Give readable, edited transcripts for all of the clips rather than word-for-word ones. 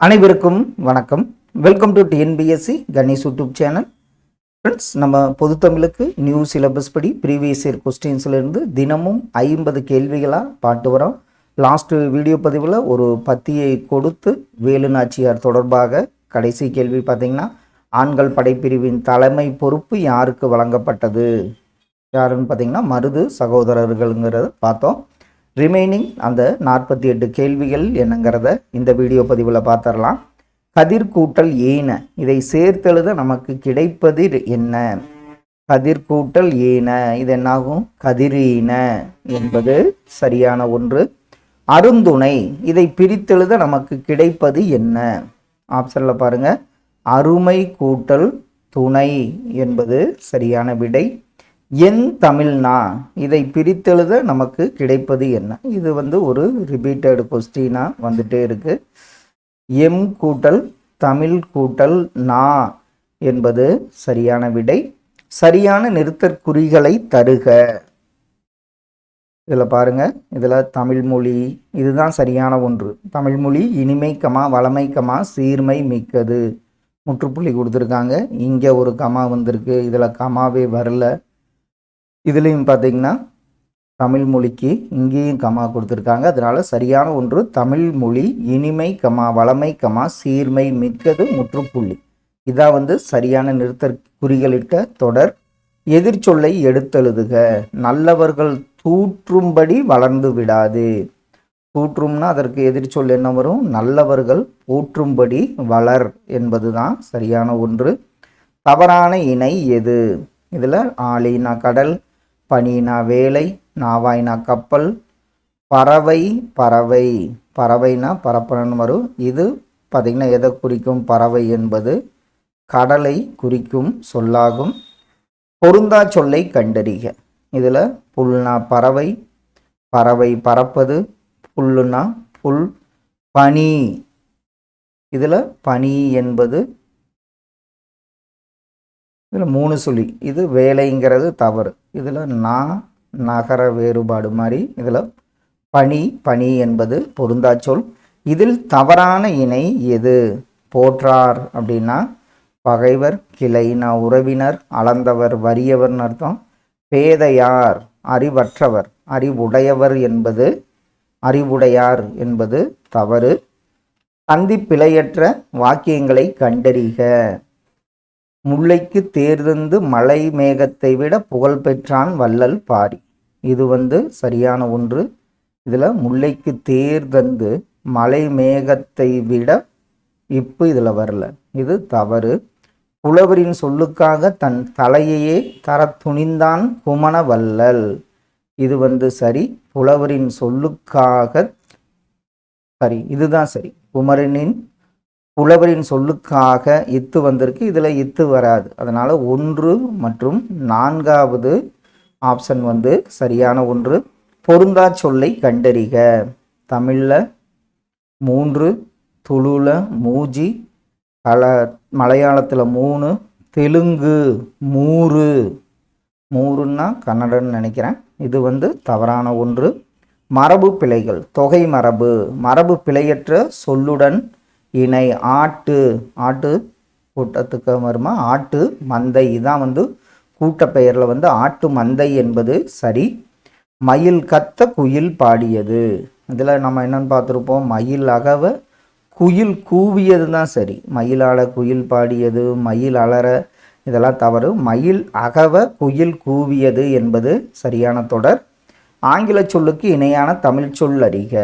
அனைவருக்கும் வணக்கம். Welcome to TNPSC Ganesh YouTube channel. Friends, நம்ம பொதுத்தமிழுக்கு நியூ சிலபஸ் படி ப்ரீவியஸ் இயர் கொஸ்டின்ஸ்லேருந்து தினமும் 50 கேள்விகளாக பாட்டு வரோம். லாஸ்ட் வீடியோ பதிவில் ஒரு பத்தியை கொடுத்து வேலு நாச்சியார் தொடர்பாக கடைசி கேள்வி பார்த்தீங்கன்னா, ஆண்கள் படைப்பிரிவின் தலைமை பொறுப்பு யாருக்கு வழங்கப்பட்டது, யாருன்னு பார்த்தீங்கன்னா மருது சகோதரர்கள்ங்கிறத பார்த்தோம். ரிமைனிங் அந்த 48 கேள்விகள் என்னங்கிறத இந்த வீடியோ பதிவில் பார்த்துடலாம். கதிர் கூட்டல் ஏன, இதை சேர்த்தெழுத நமக்கு கிடைப்பது என்ன? கதிர் கூட்டல் ஏன இது என்னாகும்? கதிரீன என்பது சரியான ஒன்று. அருந்துணை, இதை பிரித்தெழுத நமக்கு கிடைப்பது என்ன? ஆப்ஷனில் பாருங்க, அருமை கூட்டல் துணை என்பது சரியான விடை. என் தமிழ்னா, இதை பிரித்தெழுத நமக்கு கிடைப்பது என்ன? இது ஒரு ரிப்பீட்டட் கொஸ்டினாக வந்துட்டே இருக்கு. எம் கூட்டல் தமிழ் கூட்டல் நா என்பது சரியான விடை. சரியான நிறுத்தற்குறிகளை தருக. இதில் பாருங்க, இதில் தமிழ்மொழி இதுதான் சரியான ஒன்று. தமிழ்மொழி இனிமை கமா வளமை கமா சீர்மை மிக்கது, முற்றுப்புள்ளி கொடுத்துருக்காங்க. இங்கே ஒரு கமா வந்திருக்கு, இதில் கமாவே வரல. இதுலேயும் பார்த்தீங்கன்னா தமிழ் மொழிக்கு இங்கேயும் கமா கொடுத்துருக்காங்க. அதனால சரியான ஒன்று தமிழ்மொழி இனிமை கமா வளமை கமா சீர்மை மிக்கது, முற்றுப்புள்ளி. இதான் சரியான நிறுத்த குறிகளிட்ட தொடர். எதிர்ச்சொல்லை எடுத்தெழுதுக. நல்லவர்கள் தூற்றும்படி வளர்ந்து விடாது. தூற்றும்னா அதற்கு எதிர்ச்சொல் என்ன வரும்? நல்லவர்கள் போற்றும்படி வளர் என்பது தான் சரியான ஒன்று. தவறான இணை எது? இதில் ஆலினா கடல், பனினா வேலை, நாவாய்னா கப்பல், பறவை பறவை பறவைனா பரப்பனன்னு வரும். இது பார்த்திங்கன்னா எதை குறிக்கும்? பறவை என்பது கடலை குறிக்கும் சொல்லாகும். பொருந்தா சொல்லை கண்டறிக. இதில் புல்னா பறவை, பறவை பறப்பது, புல்லுனா புல். பனி, இதில் பனி என்பது இதில் 3 சொல்லி, இது வேலைங்கிறது தவறு. இதில் நகர வேறுபாடு மாதிரி இதில் பனி பனி என்பது பொருந்தா சொல். இதில் தவறான இணை எது? போற்றார் அப்படின்னா பகைவர், கிளைனா உறவினர், அளந்தவர் வறியவர்னு அர்த்தம். பேதையார் அறிவற்றவர், அறிவுடையவர் என்பது அறிவுடையார் என்பது தவறு. சந்தி பிழையற்ற வாக்கியங்களை கண்டறிக. முல்லைக்கு தேர்தந்து மலை மேகத்தை விட புகழ் பெற்றான் வள்ளல் பாரி. இது சரியான ஒன்று. இதில் முல்லைக்கு தேர்தந்து மலை மேகத்தை விட இதில் வரல, இது தவறு. புலவரின் சொல்லுக்காக தன் தலையையே தர துணிந்தான் குமண வள்ளல். இது சரி. புலவரின் சொல்லுக்காக சரி, இதுதான் சரி. புலவரின் சொல்லுக்காக இத்து வந்திருக்கு, இதில் இத்து வராது. அதனால் 1 மற்றும் 4வது ஆப்ஷன் சரியான ஒன்று. பொருந்தா சொல்லை கண்டறிக. தமிழில் 3, துளுல மூஜி, மலையாளத்தில் 3, தெலுங்கு 3. 3ன்னா கன்னடன்னு நினைக்கிறேன். இது தவறான ஒன்று. மரபு பிழைகள். தொகை மரபு, மரபு பிழையற்ற சொல்லுடன் இணை. ஆட்டு, ஆட்டு கூட்டத்துக்கு வருமா? ஆட்டு மந்தை, இதான் கூட்டப்பெயரில் ஆட்டு மந்தை என்பது சரி. மயில் கத்த குயில் பாடியது. இதில் நம்ம என்னென்னு பார்த்துருப்போம்? மயில் அகவ குயில் கூவியது தான் சரி. மயிலால குயில் பாடியது, மயில் அலற இதெல்லாம் தவறு. மயில் அகவ குயில் கூவியது என்பது சரியான தொடர். ஆங்கில சொல்லுக்கு இணையான தமிழ் சொல் அறிக.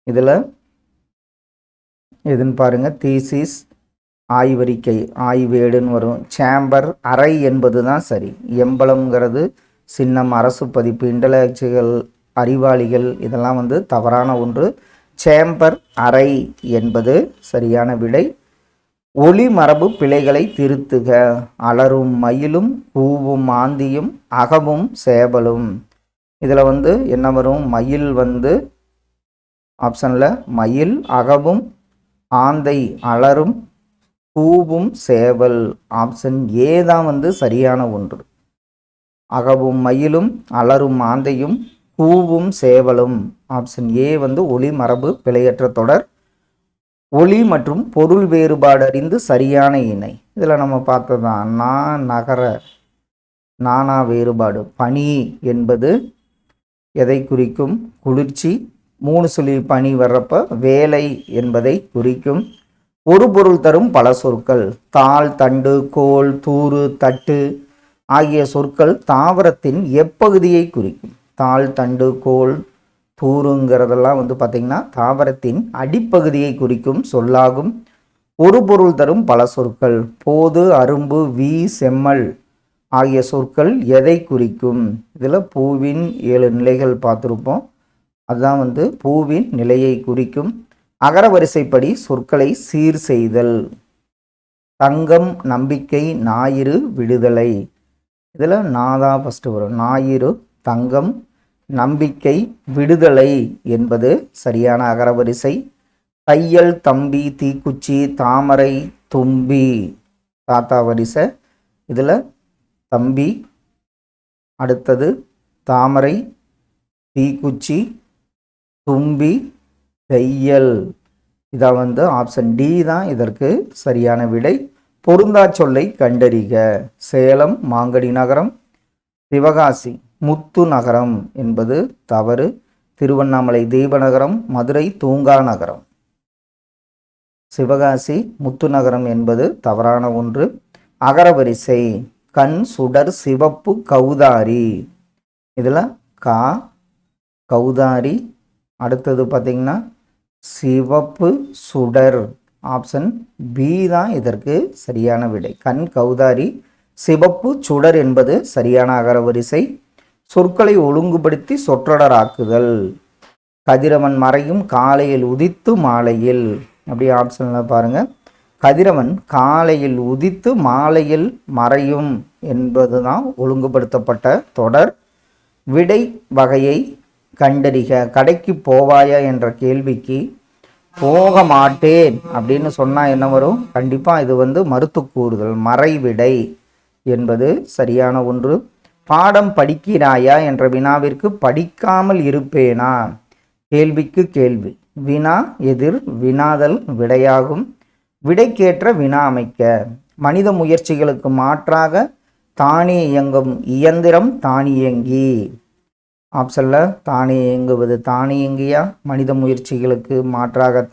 இதில் எதுன்னு பாருங்க. தீசிஸ் ஆய்வறிக்கை, ஆய்வேடுன்னு வரும். சேம்பர் அறை என்பது தான் சரி. எம்பளம்ங்கிறது சின்னம், அரசு பதிப்பு, இன்டலெக்சுவல் அறிவாளிகள் இதெல்லாம் தவறான ஒன்று. சேம்பர் அறை என்பது சரியான விடை. ஒளி மரபு பிழைகளை திருத்துக. அலரும் மயிலும் கூவும் ஆந்தியும் அகவும் சேவலும். இதில் என்ன வரும்? மயில் ஆப்ஷனில் மயில் அகவும், ஆந்தை அலரும், கூவும் சேவல். ஆப்ஷன் ஏ தான் சரியான ஒன்று. அகவும் மயிலும் அலரும் ஆந்தையும் கூவும் சேவலும். ஆப்ஷன் ஏ ஒளி மரபு பிழையற்ற தொடர். ஒளி மற்றும் பொருள் வேறுபாடு அறிந்து சரியான இணை. இதில் நம்ம பார்த்ததான் நகர நானா வேறுபாடு. பனி என்பது எதை குறிக்கும்? குளிர்ச்சி. 3 சொல்லி பனி வர்றப்ப வேலை என்பதை குறிக்கும். ஒரு பொருள் தரும் பல சொற்கள். தாள், தண்டு, கோல், தூறு, தட்டு ஆகிய சொற்கள் தாவரத்தின் எப்பகுதியை குறிக்கும்? தாள், தண்டு, கோல், தூருங்கிறதெல்லாம் பார்த்திங்கன்னா தாவரத்தின் அடிப்பகுதியை குறிக்கும் சொல்லாகும். ஒரு பொருள் தரும் பல சொற்கள். போது, அரும்பு, வீ, செம்மல் ஆகிய சொற்கள் எதை குறிக்கும்? இதில் பூவின் 7 நிலைகள் பார்த்துருப்போம். அதுதான் பூவின் நிலையை குறிக்கும். அகரவரிசைப்படி சொற்களை சீர் செய்தல். தங்கம், நம்பிக்கை, ஞாயிறு, விடுதலை. இதில் நாதான் ஃபஸ்ட்டு வரும். ஞாயிறு, தங்கம், நம்பிக்கை, விடுதலை என்பது சரியான அகரவரிசை. தையல், தம்பி, தீக்குச்சி, தாமரை, தும்பி தாத்தா வரிசை. இதில் தம்பி, அடுத்தது தாமரை, தீக்குச்சி, தும்பி, தையல். இதான் ஆப்ஷன் டி தான் இதற்கு சரியான விடை. பொருந்தா சொல்லை கண்டறிக. சேலம் மாங்கடி நகரம், சிவகாசி முத்து நகரம் என்பது தவறு. திருவண்ணாமலை தீபநகரம், மதுரை தூங்கா நகரம். சிவகாசி முத்து நகரம் என்பது தவறான ஒன்று. அகரவரிசை. கண், சுடர், சிவப்பு, கௌதாரி. இதில் கா, கௌதாரி. அடுத்தது பார்த்திங்கன்னா சிவப்பு, சுடர். ஆப்ஷன் பி தான் இதற்கு சரியான விடை. கண், கௌதாரி, சிவப்பு, சுடர் என்பது சரியான அகரவரிசை. சொற்களை ஒழுங்குபடுத்தி சொற்றொடராக்குதல். கதிரவன் மறையும் காலையில் உதித்து மாலையில். அப்படி ஆப்ஷனில் பாருங்கள். கதிரவன் காலையில் உதித்து மாலையில் மறையும் என்பது தான் ஒழுங்குபடுத்தப்பட்ட தொடர். விடை வகையை கண்டறிக. கடைக்கு போவாயா என்ற கேள்விக்கு போக மாட்டேன் அப்படின்னு சொன்னால் என்ன வரும்? கண்டிப்பாக இது மறுத்து கூறுதல். மறைவிடை என்பது சரியான ஒன்று. பாடம் படிக்கிறாயா என்ற வினாவிற்கு படிக்காமல் இருப்பேனா? கேள்விக்கு கேள்வி. வினா எதிர் வினாதல் விடையாகும். விடைக்கேற்ற வினா அமைக்க. மனித முயற்சிகளுக்கு மாற்றாக தானே இயங்கும் இயந்திரம் தானியங்கி. ஆப்ஷனில் தானே இயங்குவது தானியங்கியா? மனித முயற்சிகளுக்கு மாற்றாக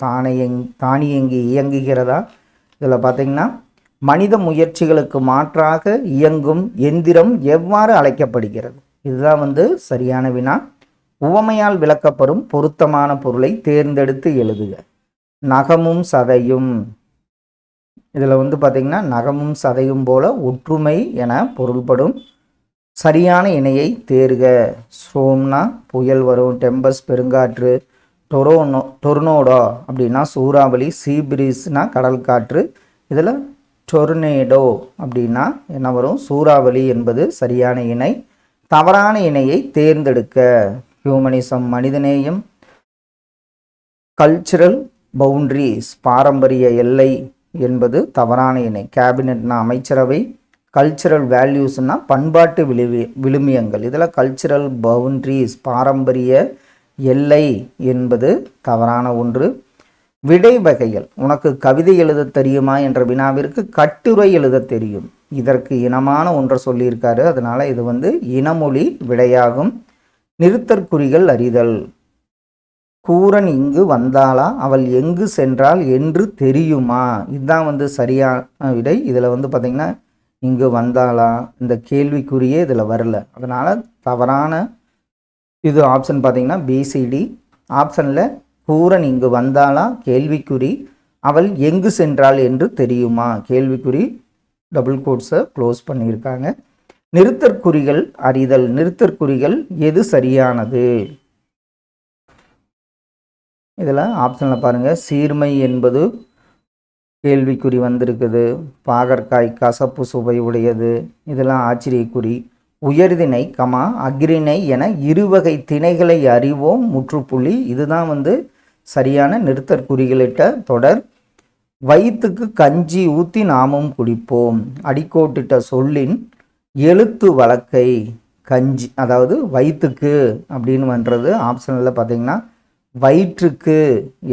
தானியங்கி இயங்குகிறதா? இதில் பார்த்திங்கன்னா மனித முயற்சிகளுக்கு மாற்றாக இயங்கும் எந்திரம் எவ்வாறு அழைக்கப்படுகிறது? இதுதான் சரியான வினா. உவமையால் விளக்கப்படும் பொருத்தமான பொருளை தேர்ந்தெடுத்து எழுதுக. நகமும் சதையும். இதில் பார்த்திங்கன்னா நகமும் சதையும் போல ஒற்றுமை என பொருள்படும். சரியான இணையை தேர்க. ஸ்ட்ரோம்னா புயல் வரும், டெம்பஸ் பெருங்காற்று, டொர்னோடோ அப்படின்னா சூறாவளி, சீப்ரீஸ்னா கடல் காற்று. இதில் டொர்னேடோ அப்படின்னா என்ன வரும்? சூறாவளி என்பது சரியான இணை. தவறான இணையை தேர்ந்தெடுக்க. ஹியூமனிசம் மனிதநேயம், கல்ச்சுரல் பவுண்டரிஸ் பாரம்பரிய எல்லை என்பது தவறான இணை. கேபினெட்னா அமைச்சரவை, கல்ச்சுரல் வேல்யூஸ்னா பண்பாட்டு விழுமியங்கள். இதில் கல்ச்சுரல் பவுண்டரிஸ் பாரம்பரிய எல்லை என்பது தவறான ஒன்று. விடை வகைகள். உனக்கு கவிதை எழுத தெரியுமா என்ற வினாவிற்கு கட்டுரை எழுத தெரியும். இதற்கு இனமான ஒன்றை சொல்லியிருக்காரு. அதனால் இது இனமொழி விடையாகும். நிறுத்தற்குறிகள் அறிதல். கூரன் இங்கு வந்தாளா, அவள் எங்கு சென்றாள் என்று தெரியுமா? இதுதான் சரியான விடை. இதில் பார்த்திங்கன்னா இங்கு வந்தாளா இந்த கேள்விக்குறியே இதில் வரல. அதனால் தவறான இது ஆப்ஷன் பார்த்திங்கன்னா பிசிடி. ஆப்ஷனில் கூரன் இங்கு வந்தாளா கேள்விக்குறி, அவள் எங்கு சென்றாள் என்று தெரியுமா கேள்விக்குறி, டபுள் கோட்ஸை க்ளோஸ் பண்ணியிருக்காங்க. நிறுத்தற்குறிகள் அறிதல். நிறுத்தற்குறிகள் எது சரியானது? இதில் ஆப்ஷனில் பாருங்கள். சீர்மை என்பது கேள்விக்குறி வந்திருக்குது. பாகற்காய் கசப்பு சுவை உடையது. இதெல்லாம் ஆச்சரியக்குறி. உயர்திணை கமா அக்ரிணை என இருவகை திணைகளை அறிவோம் முற்றுப்புள்ளி. இதுதான் சரியான நிறுத்தற்குறிகளிட்ட தொடர். வயிற்றுக்கு கஞ்சி ஊற்றி நாமும் குடிப்போம். அடிக்கோட்டிட்ட சொல்லின் எழுத்து வழக்கை. கஞ்சி அதாவது வயிற்றுக்கு அப்படின்னு பண்ணுறது. ஆப்ஷனில் பார்த்திங்கன்னா வயிற்றுக்கு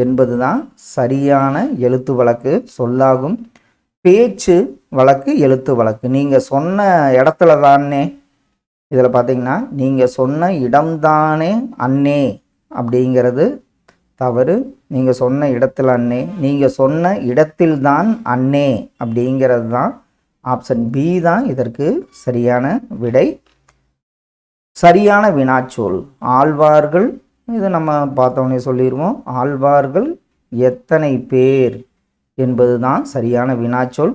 என்பது தான் சரியான எழுத்து வழக்கு சொல்லாகும். பேச்சு வழக்கு எழுத்து வழக்கு. நீங்கள் சொன்ன இடத்துல தானே, இதில் பார்த்தீங்கன்னா நீங்கள் சொன்ன இடம்தானே அண்ணே அப்படிங்கிறது தவறு. நீங்கள் சொன்ன இடத்துல அண்ணே, நீங்கள் சொன்ன இடத்தில்தான் அண்ணே அப்படிங்கிறது தான் ஆப்ஷன் பி தான் இதற்கு சரியான விடை. சரியான வினாச்சொல் ஆழ்வார்கள், இது நம்ம பார்த்தோன்னே சொல்லிடுவோம். ஆழ்வார்கள் எத்தனை பேர் என்பது தான் சரியான வினாச்சொல்.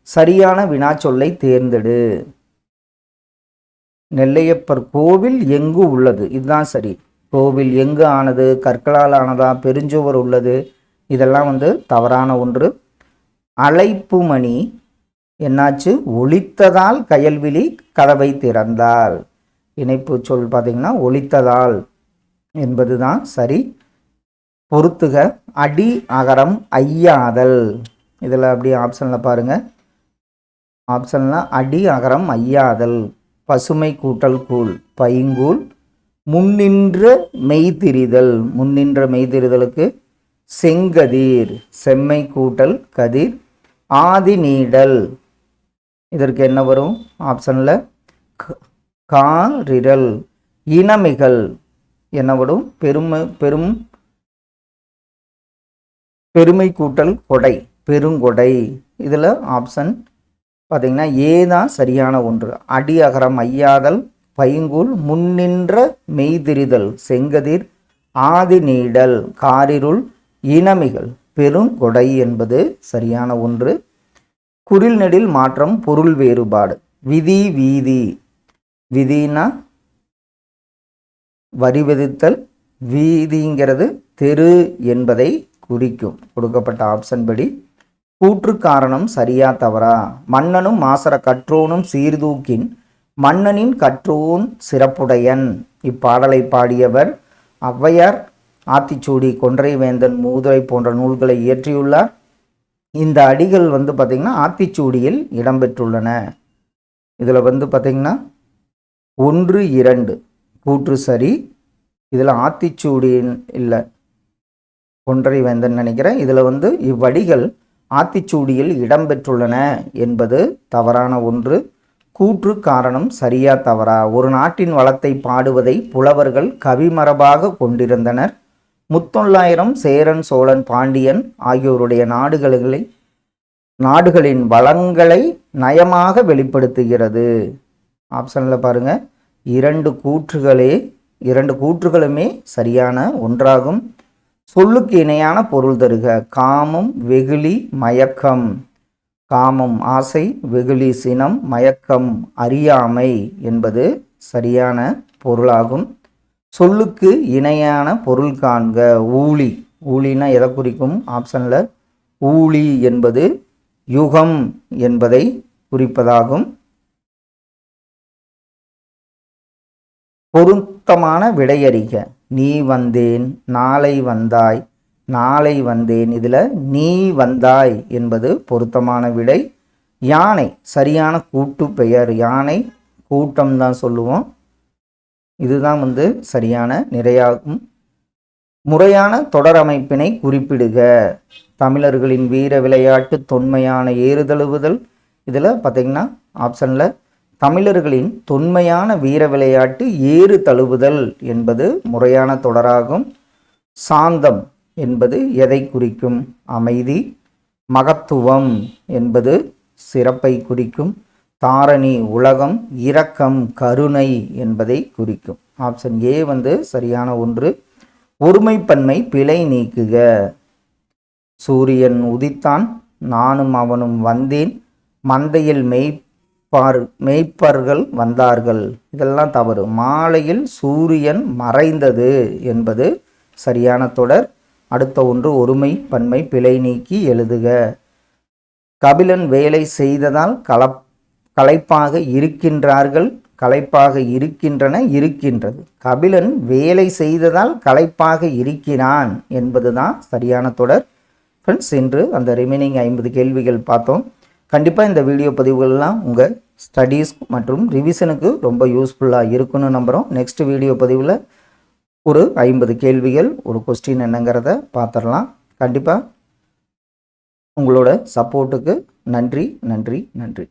சரியான வினாச்சொல்லை தேர்ந்தெடு. நெல்லையப்பர் கோவில் எங்கு உள்ளது? இதுதான் சரி. கோவில் எங்கு ஆனது? கற்களால் ஆனதா? பெருஞ்சுவர் உள்ளது? இதெல்லாம் தவறான ஒன்று. அழைப்பு மணி என்னாச்சு? ஒலித்ததால் கயல்விழி கதவை திறந்தாள். இணைப்பு சொல் பார்த்தீங்கன்னா ஒலித்ததால் என்பது தான் சரி. பொறுத்துக. அடி அகரம் ஐயாதல். இதில் அப்படியே ஆப்ஷனில் பாருங்கள். ஆப்ஷனில் அடி அகரம் ஐயாதல். பசுமை கூட்டல் கூழ் பைங்கூழ். முன்னின்ற மெய்திரிதல். முன்னின்ற மெய்திரிதலுக்கு செங்கதிர். செம்மை கூட்டல் கதிர். ஆதி நீடல். இதற்கு என்ன வரும்? ஆப்ஷனில் காரிரல். இனமிகள் என்ன வரும்? பெருமை கூட்டல் கொடை பெருங்கொடை. இதில் ஆப்ஷன் பார்த்தீங்கன்னா ஏ தான் சரியான ஒன்று. அடி அகரம் ஐயாதல், பைங்கூழ், முன்னின்ற மெய்திரிதல், செங்கதிர், ஆதி நீடல், காரிருள், இனமிகள், பெருங்கொடை என்பது சரியான ஒன்று. குறில் நெடில் மாற்றம் பொருள் வேறுபாடு. விதி வீதி. விதினா வரி விதித்தல், வீதிங்கிறது தெரு என்பதை குறிக்கும். கொடுக்கப்பட்ட ஆப்ஷன் படி கூற்று காரணம் சரியா தவறா? மன்னனும் மாசற கற்றோனும் சீர்தூக்கின் மன்னனின் கற்றோன் சிறப்புடையன். இப்பாடலை பாடியவர் ஔவையார். ஆத்திச்சூடி, கொன்றை வேந்தன், மூதுரை போன்ற நூல்களை இயற்றியுள்ளார். இந்த அடிகள் பார்த்திங்கன்னா ஆத்திச்சூடியில் இடம்பெற்றுள்ளன. இதில் பார்த்திங்கன்னா 1, 2 கூற்று சரி. இதில் ஆத்திச்சூடியின் இல்லை, கொன்றை வேந்தன் நினைக்கிறேன். இதில் இவ்வடிகள் ஆத்திச்சூடியில் இடம்பெற்றுள்ளன என்பது தவறான ஒன்று. கூற்று காரணம் சரியா தவறா? ஒரு நாட்டின் வளத்தை பாடுவதை புலவர்கள் கவிமரபாக கொண்டிருந்தனர். முத்தொள்ளாயிரம் சேரன், சோழன், பாண்டியன் ஆகியோருடைய நாடுகளின் வளங்களை நயமாக வெளிப்படுத்துகிறது. ஆப்ஷனில் பாருங்கள். 2 கூற்றுகளுமே சரியான ஒன்றாகும். சொல்லுக்கு இணையான பொருள் தருக. காமம், வெகுளி, மயக்கம். காமம் ஆசை, வெகுளி சினம், மயக்கம் அறியாமை என்பது சரியான பொருளாகும். சொல்லுக்கு இணையான பொருள் காண்க. ஊழி. ஊழினா எதை குறிக்கும்? ஆப்ஷனில் ஊழி என்பது யுகம் என்பதை குறிப்பதாகும். பொருத்தமான விடையறிக. நீ வந்தேன், நாளை வந்தாய், நாளை வந்தேன். இதில் நீ வந்தாய் என்பது பொருத்தமான விடை. யானை சரியான கூட்டு பெயர். யானை கூட்டம் தான் சொல்லுவோம். இதுதான் சரியான நிறையாகும். முறையான தொடர் அமைப்பினை குறிப்பிடுக. தமிழர்களின் வீர விளையாட்டு தொன்மையான ஏறுதழுவுதல். இதில் பார்த்திங்கன்னா ஆப்ஷனில் தமிழர்களின் தொன்மையான வீர விளையாட்டு ஏறு தழுவுதல் என்பது முறையான தொடராகும். சாந்தம் என்பது எதை குறிக்கும்? அமைதி. மகத்துவம் என்பது சிறப்பை குறிக்கும். தாரணி உலகம், இரக்கம், கருணை என்பதை குறிக்கும். ஆப்ஷன் ஏ சரியான ஒன்று. ஒருமைப்பன்மை பிழை நீக்குக. சூரியன் உதித்தான், நானும் அவனும் வந்தேன், மந்தையில் மேய்ப்பர்கள் வந்தார்கள். இதெல்லாம் தவறு. மாலையில் சூரியன் மறைந்தது என்பது சரியான தொடர். அடுத்த ஒன்று ஒருமை பன்மை பிழை நீக்கி எழுதுக. கபிலன் வேலை செய்ததால் களைப்பாக இருக்கின்றார்கள், களைப்பாக இருக்கின்றன, இருக்கின்றது. கபிலன் வேலை செய்ததால் களைப்பாக இருக்கிறான் என்பது தான் சரியான தொடர். ஃப்ரெண்ட்ஸ், இன்று அந்த ரிமைனிங் 50 கேள்விகள் பார்த்தோம். கண்டிப்பாக இந்த வீடியோ பதிவுகள்லாம் உங்கள் ஸ்டடீஸ் மற்றும் ரிவிஷனுக்கு ரொம்ப யூஸ்ஃபுல்லாக இருக்குன்னு நம்புகிறோம். நெக்ஸ்ட் வீடியோ பதிவில் ஒரு 50 கேள்விகள், ஒரு கொஸ்டின் என்னங்கிறத பார்த்துடலாம். கண்டிப்பாக உங்களோட சப்போர்ட்டுக்கு நன்றி நன்றி நன்றி.